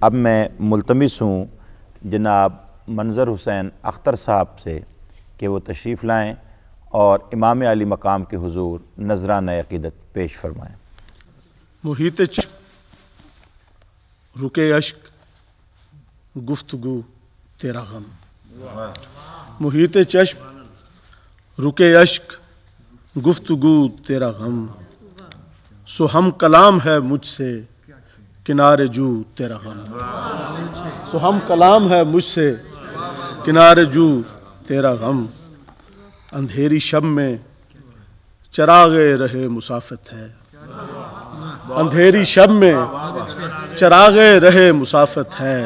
اب میں ملتمس ہوں جناب منظر حسین اختر صاحب سے کہ وہ تشریف لائیں اور امام علی مقام کے حضور نذرانہ عقیدت پیش فرمائیں۔ محیط چشم رکے اشک گفتگو تیرا غم، محیط چشم رکے اشک گفتگو تیرا غم، سو ہم کلام ہے مجھ سے کنارے جو تیرا غم، سو ہم کلام ہے مجھ سے کنارے جو تیرا غم، اندھیری شب میں چراغ رہے مسافت ہے، اندھیری شب میں چراغ رہے مسافت ہے،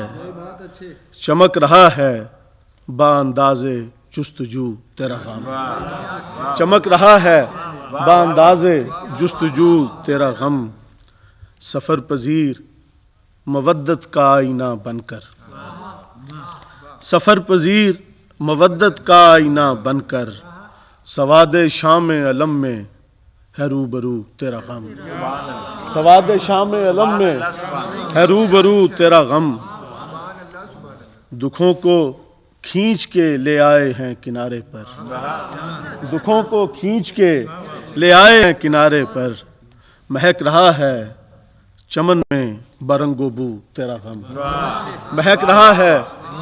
چمک رہا ہے با انداز جستجو تیرا غم، چمک رہا ہے با انداز جستجو تیرا غم، سفر پذیر مودت کا آئینہ بن کر، سفر پذیر مودت کا آئینہ بن کر، سواد شام علم میں ہے روبرو تیرا غم، سواد شام علم میں ہے روبرو تیرا غم، دکھوں کو کھینچ کے لے آئے ہیں کنارے پر، دکھوں کو کھینچ کے لے آئے ہیں کنارے پر، مہک رہا ہے چمن میں برنگ و بو تیرا غم، مہک رہا ہے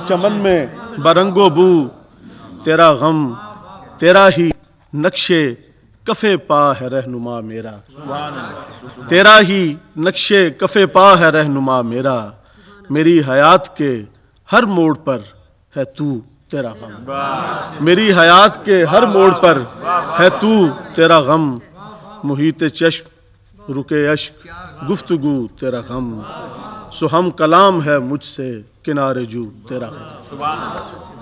چمن میں برنگ و بو تیرا غم، تیرا ہی نقش کف پا ہے رہنما میرا، تیرا ہی نقش کف پا ہے رہنما میرا، میری حیات کے ہر موڑ پر ہے تو تیرا غم، میری حیات کے ہر موڑ پر ہے تو تیرا غم، محیط چشم رکے اشک گفتگو تیرا غم، سو ہم کلام ہے مجھ سے کنارے جو تیرا غم۔